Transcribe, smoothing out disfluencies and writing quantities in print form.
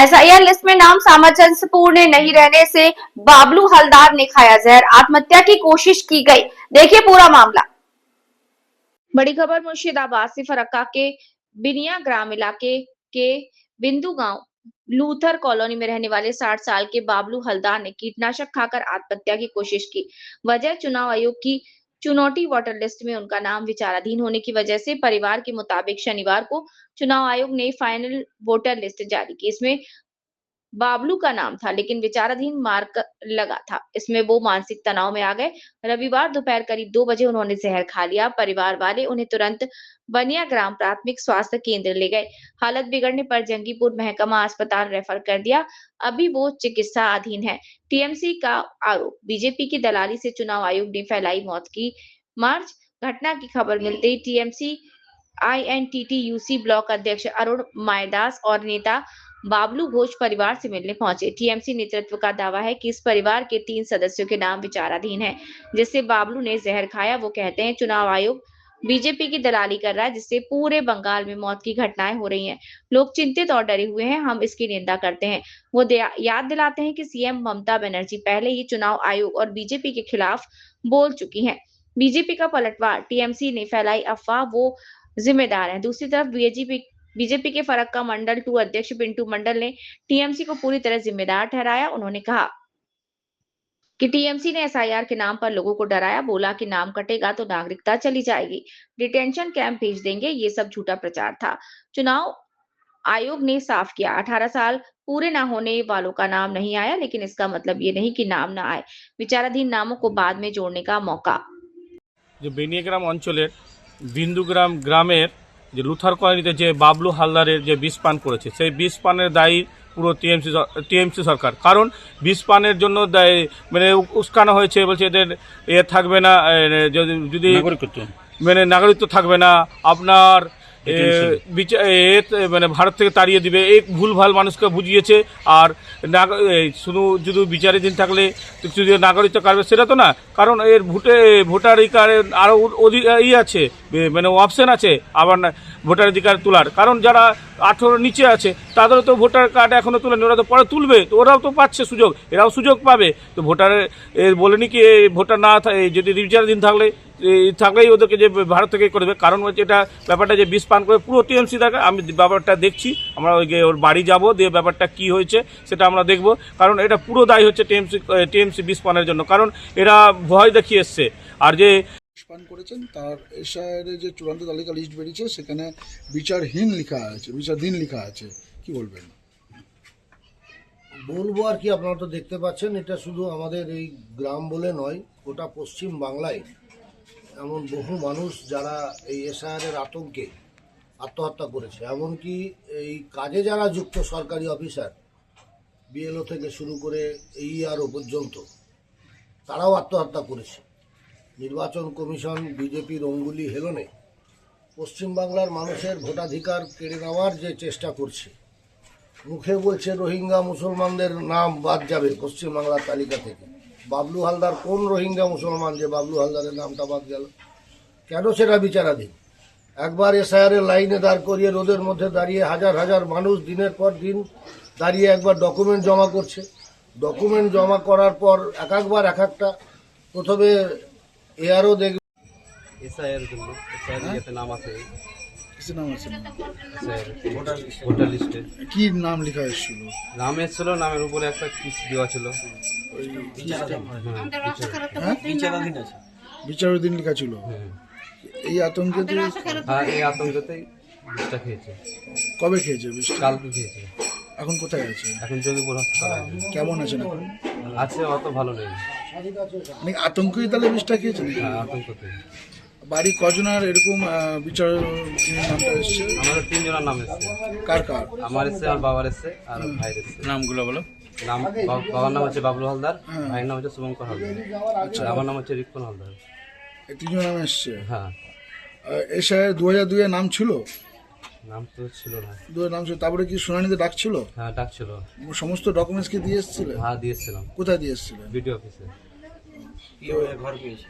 SIR list में नाम सामंजस्यपूर्ण नहीं रहने से बाबलू हलदार ने खाया जहर, आत्महत्या की कोशिश की गई। देखिए पूरा मामला। बड़ी खबर मुर्शिदाबाद से फरक्का के बिनिया ग्राम इलाके के बिंदु गांव लूथर कॉलोनी में रहने वाले 60 साल के बाबलू हलदार ने कीटनाशक खाकर आत्महत्या की कोशिश की। वजह चुनाव आयोग की चुनौती वोटर लिस्ट में उनका नाम विचाराधीन होने की वजह से परिवार के मुताबिक शनिवार को चुनाव आयोग ने फाइनल वोटर लिस्ट जारी की। इसमें बाबलू का नाम था लेकिन विचाराधीन मार्क लगा था। इसमें वो मानसिक तनाव में आ गए। रविवार दोपहर करीब 2 बजे उन्होंने जहर खा लिया। परिवार वाले उन्हें तुरंत बनिया ग्राम प्राथमिक स्वास्थ्य केंद्र ले गए। हालत बिगड़ने पर जंगीपुर महकमा अस्पताल रेफर कर दिया। अभी वो चिकित्सा अधीन है। टीएमसी का आरोप, बीजेपी की दलाली से चुनाव आयोग ने फैलाई मौत की मार्च। घटना की खबर मिलते ही टीएमसी आईएनटीटीयूसी ब्लॉक अध्यक्ष अरुण मायदास और नेता बाबलू घोष परिवार से मिलने पहुंचे। टीएमसी नेतृत्व का दावा है कि इस परिवार के 3 सदस्यों के नाम विचाराधीन है, जिससे बाबलू ने जहर खाया। वो कहते हैं चुनाव आयोग बीजेपी की दलाली कर रहा है, जिससे पूरे बंगाल में मौत की घटनाएं हो रही हैं। लोग चिंतित और डरे हुए हैं। हम इसकी निंदा करते हैं। वो याद दिलाते हैं कि सीएम ममता बनर्जी पहले ही चुनाव आयोग और बीजेपी के खिलाफ बोल चुकी हैं। बीजेपी का पलटवार, टीएमसी ने फैलाई अफवाह, वो जिम्मेदार है। दूसरी तरफ बीजेपी के फरक्का मंडल 2 अध्यक्ष पिंटू मंडल ने टीएमसी को पूरी तरह जिम्मेदार ठहराया। उन्होंने कहा कि टीएमसी ने एसआईआर के नाम पर लोगों को डराया। बोला कि नाम कटेगा तो नागरिकता चली जाएगी, डिटेंशन कैंप भेज देंगे। ये सब झूठा प्रचार था। चुनाव आयोग ने साफ किया, 18 साल पूरे ना होने वालों का नाम नहीं आया, लेकिन इसका मतलब ये नहीं कि नाम ना आए। विचाराधीन नामों को बाद में जोड़ने का मौका। जो बेनियाग्राम अंचलेर बिंदुग्राम ग्रामेर যে লুথার কলোনিতে যে বাবলু হালদারের যে বিষ পান করেছে, সেই বিষ পানের দায়ী পুরো টিএমসি সরকার। কারণ বিষ পানের জন্য মানে উস্কানো হয়েছে, বলছে এদের থাকবে না, যদি মানে নাগরিকত্ব থাকবে না, আপনার মানে ভারত থেকে তাড়িয়ে দিবে, এই ভুলভাল মানুষকে বুঝিয়েছে। আর শুধু যদি বিচারাধীন থাকলে যদি নাগরিকত্ব কাটবে, সেটা তো না। কারণ এর ভোটাধিকার আরও আছে, মানে অপশন আছে আবার ভোটাধিকার তোলার। কারণ যারা 18 নিচে আছে তাদেরও তো ভোটার কার্ড এখনো তুলেনি, ওরা তো পরে তুলবে, তো ওরাও তো পাচ্ছে সুযোগ, এরাও সুযোগ পাবে। তো ভোটারের বলেনি কি ভোটার না যদি বিচারাধীন থাকলেই ওদেরকে যে ভারত থেকে করবে। কারণ হচ্ছে এটা ব্যাপারটা যে বিষ পান করে পুরো টিএমসি থাকে। আমি ব্যাপারটা দেখছি, আমরা ওর বাড়ি যাব, দিয়ে ব্যাপারটা কি হয়েছে সেটা আমরা দেখব। কারণ এটা পুরো দায়ী হচ্ছে টিএমসি বিষ পানের জন্য। কারণ এরা ভয় দেখিয়ে এসছে। আর যে পান করেছেন তার এসআইআর যে চূড়ান্ত তালিকা লিস্ট বেরিয়েছে, সেখানে বিচারহীন লেখা আছে, বিচারাধীন লেখা আছে, কি বলবেন? বলবো আর কি, আপনারা তো দেখতে পাচ্ছেন, এটা শুধু আমাদের এই গ্রাম বলে নয়, গোটা পশ্চিম বাংলায় এমন বহু মানুষ যারা এই এসআইআরের আতঙ্কে আত্মহত্যা করেছে। এমনকি এই কাজে যারা যুক্ত সরকারি অফিসার, বিএলও থেকে শুরু করে এইআরও পর্যন্ত, তারাও আত্মহত্যা করেছে। নির্বাচন কমিশন বিজেপির অঙ্গুলি হেলনে পশ্চিমবাংলার মানুষের ভোটাধিকার কেড়ে নেওয়ার যে চেষ্টা করছে, মুখে বলছে রোহিঙ্গা মুসলমানদের নাম বাদ যাবে পশ্চিমবাংলার তালিকা থেকে। বাবলু হালদার কোন রোহিঙ্গা মুসলমান যে বাবলু হালদারের নামটা বাদ গেল? কেন সেটা বিচারাধীন? একবার এসআইআরের লাইনে দাঁড় করিয়ে রোদের মধ্যে দাঁড়িয়ে হাজার হাজার মানুষ দিনের পর দিন দাঁড়িয়ে একবার ডকুমেন্ট জমা করছে। ডকুমেন্ট জমা করার পর একবার এক একটা, প্রথমে এআরও দেখবে এসআইআর জন্য, এসআইআর নাম আছে, নাম আছে ভোটার লিস্টে কি নাম লেখা এসেছিল? নাম এসেছিল, নামের উপরে একটা কিস দেওয়া ছিল, বিচারাধীন লেখা ছিল। এই আতঙ্কেতে এই আতঙ্কতেই বিষটা খেয়েছে। কবে খেয়েছে? কালকে খেয়েছে। এখন কোথায় আছে? এখন জঙ্গিপুর হাসপাতালে কেমন আছেন এখন? আছে, অত ভালো নেই। আতঙ্কই তাহলে বিষটা খেয়েছে? হ্যাঁ, আতঙ্কতে। বাড়ি কজনের এরকম বিচার নামটা এসছে? আমাদের 3 জনের নাম এসছে। কার কার? আমার এসছে, আমার বাবার এসছে, আর ভাইয়ের এসছে। নামগুলো বলো। নাম, বাবার নাম হচ্ছে বাবলু হালদার, ভাইয়ের নাম হচ্ছে শুভঙ্কর হালদার, আমার নাম হচ্ছে রিপন হালদার। এই 3 জন নাম এসছে? হ্যাঁ। এসআইআর 2002 এর নাম ছিল? নাম তো ছিল না। 2002 নাম ছিল, তারপরে কি শুনানিতে ডাকছিল? হ্যাঁ, ডাকছিল। সমস্ত ডকুমেন্টস কি দিয়ে এসেছিল? হ্যাঁ, দিয়েছিলাম। কোথায় দিয়ে এসেছিল? বিডিও অফিসে। ঘর পেয়েছে।